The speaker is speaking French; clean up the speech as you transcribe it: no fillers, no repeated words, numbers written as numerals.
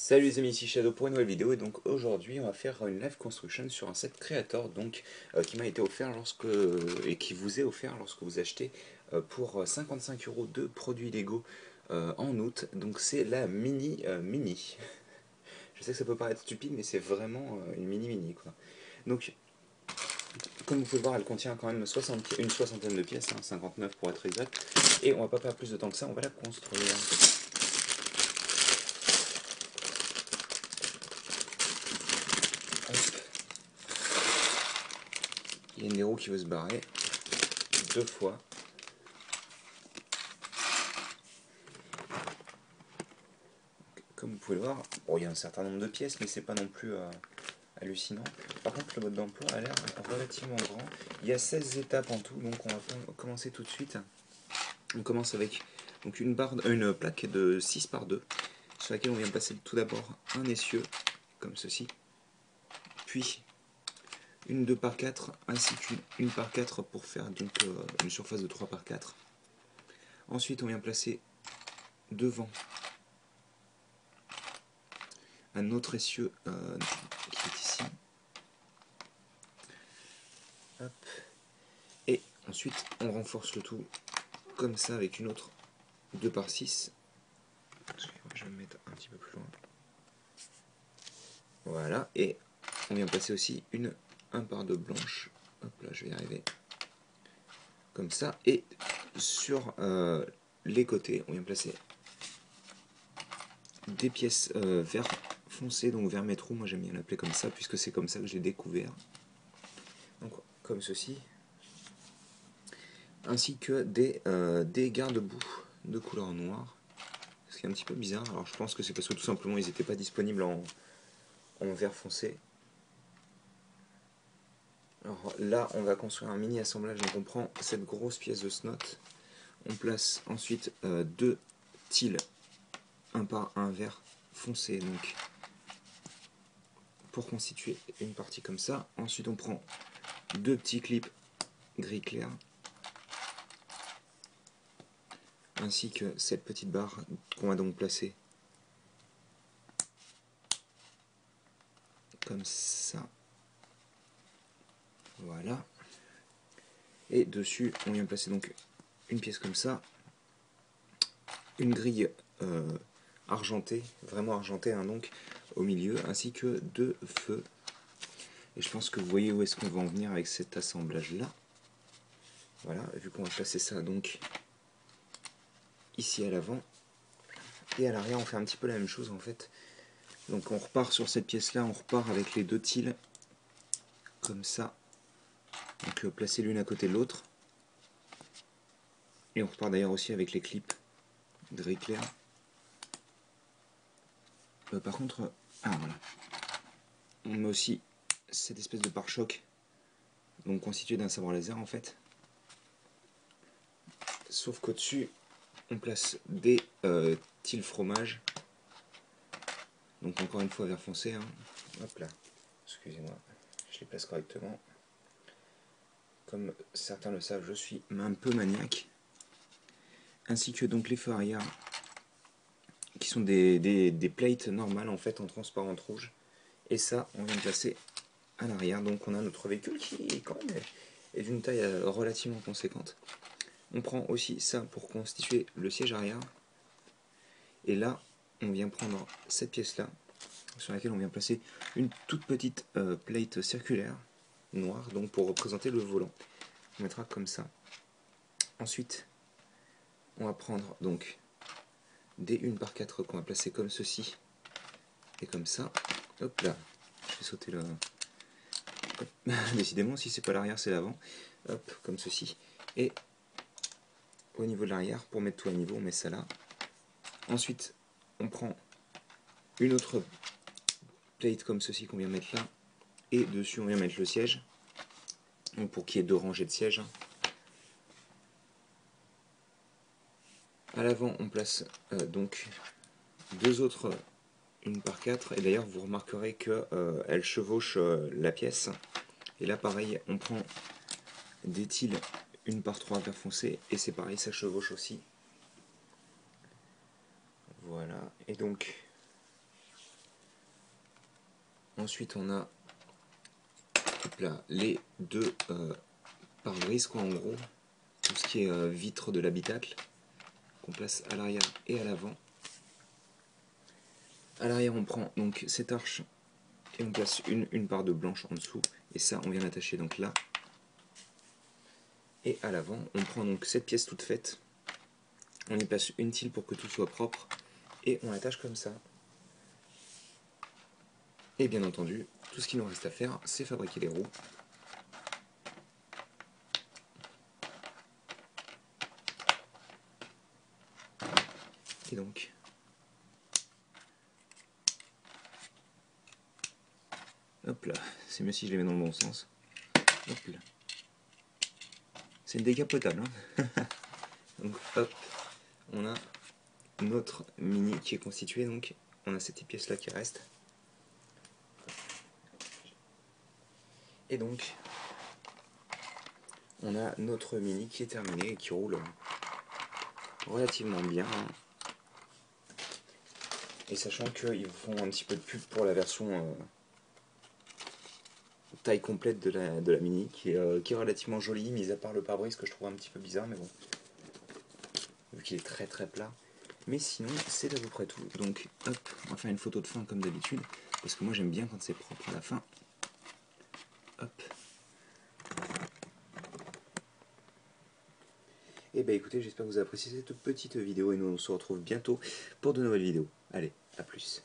Salut les amis, ici Shadow pour une nouvelle vidéo et donc aujourd'hui on va faire une live construction sur un set Creator donc qui m'a été offert et qui vous est offert lorsque vous achetez pour 55 € de produits Lego en août. Donc c'est la mini. Je sais que ça peut paraître stupide mais c'est vraiment une mini quoi. Donc comme vous pouvez le voir elle contient quand même une soixantaine de pièces, 59 pour être exact, et on va pas perdre plus de temps que ça, on va la construire. Il y a une des roues qui veut se barrer deux fois. Comme vous pouvez le voir, bon, il y a un certain nombre de pièces, mais c'est pas non plus hallucinant. Par contre, le mode d'emploi a l'air relativement grand. Il y a 16 étapes en tout, donc on va commencer tout de suite. On commence avec donc une plaque de 6 par 2, sur laquelle on vient placer tout d'abord un essieu, comme ceci, puis une 2 par 4 ainsi qu'une 1 par 4 pour faire donc une surface de 3 par 4. Ensuite, on vient placer devant un autre essieu qui est ici. Hop. Et ensuite, on renforce le tout comme ça avec une autre 2 par 6. Je vais me mettre un petit peu plus loin. Voilà, et on vient placer aussi une 1 par 2 blanche. Hop là, je vais y arriver. Comme ça. Et sur les côtés, on vient placer des pièces vert foncé, donc vert métro. Moi j'aime bien l'appeler comme ça, puisque c'est comme ça que j'ai découvert. Donc, comme ceci. Ainsi que des garde-boue de couleur noire. Ce qui est un petit peu bizarre. Alors je pense que c'est parce que tout simplement ils n'étaient pas disponibles en vert foncé. Alors là on va construire un mini assemblage, donc on prend cette grosse pièce de snot, on place ensuite deux tiles, un par un vert foncé, donc pour constituer une partie comme ça. Ensuite on prend deux petits clips gris clair, ainsi que cette petite barre qu'on va donc placer comme ça. Voilà. Et dessus, on vient placer donc une pièce comme ça, une grille argentée, vraiment argentée, donc au milieu, ainsi que deux feux. Et je pense que vous voyez où est-ce qu'on va en venir avec cet assemblage-là. Voilà, vu qu'on va placer ça donc ici à l'avant. Et à l'arrière, on fait un petit peu la même chose en fait. Donc on repart sur cette pièce-là, on repart avec les deux tiles, comme ça. Donc placez l'une à côté de l'autre. Et on repart d'ailleurs aussi avec les clips gris clair. Par contre, voilà. On met aussi cette espèce de pare-choc, donc constitué d'un sabre laser en fait. Sauf qu'au-dessus, on place des tiles fromage. Donc encore une fois vert foncé. Hop là, excusez-moi, je les place correctement. Comme certains le savent, je suis un peu maniaque. Ainsi que donc les feux arrière, qui sont des plates normales en fait en transparente rouge. Et ça, on vient de placer à l'arrière. Donc on a notre véhicule qui quand même est d'une taille relativement conséquente. On prend aussi ça pour constituer le siège arrière. Et là, on vient prendre cette pièce-là, sur laquelle on vient placer une toute petite plate circulaire, noire, donc pour représenter le volant. On mettra comme ça. Ensuite, on va prendre donc des 1 par 4 qu'on va placer comme ceci, et comme ça. Hop là, je vais sauter le... Hop. Décidément, si c'est pas l'arrière, c'est l'avant. Hop, comme ceci. Et au niveau de l'arrière, pour mettre tout à niveau, on met ça là. Ensuite, on prend une autre plate comme ceci qu'on vient mettre là, et dessus on vient mettre le siège, donc pour qu'il y ait deux rangées de sièges. À l'avant on place donc deux autres 1 par 4, et d'ailleurs vous remarquerez qu'elles chevauchent la pièce. Et là pareil, on prend des tiles 1 par 3 vert foncé, et c'est pareil, ça chevauche aussi. Voilà, et donc ensuite on a hop là, les deux pare-brise, quoi, en gros, tout ce qui est vitre de l'habitacle, qu'on place à l'arrière et à l'avant. À l'arrière on prend donc cette arche et on place une part de blanche en dessous, et ça on vient l'attacher donc là. Et à l'avant on prend donc cette pièce toute faite, on y place une tile pour que tout soit propre, et on l'attache comme ça. Et bien entendu, tout ce qu'il nous reste à faire, c'est fabriquer les roues. Et donc, hop là, c'est mieux si je les mets dans le bon sens. Hop là. C'est une décapotable, hein. Donc hop, on a notre mini qui est constitué, donc on a cette pièce là qui reste. Et donc, on a notre mini qui est terminé et qui roule relativement bien. Et sachant qu'ils font un petit peu de pub pour la version taille complète de la mini, qui est relativement jolie, mis à part le pare-brise que je trouve un petit peu bizarre, mais bon, vu qu'il est très très plat. Mais sinon, c'est à peu près tout. Donc, hop, on va faire une photo de fin comme d'habitude, parce que moi j'aime bien quand c'est propre à la fin. Hop. Et bah écoutez, j'espère que vous avez apprécié cette petite vidéo, et nous on se retrouve bientôt pour de nouvelles vidéos. Allez, à plus.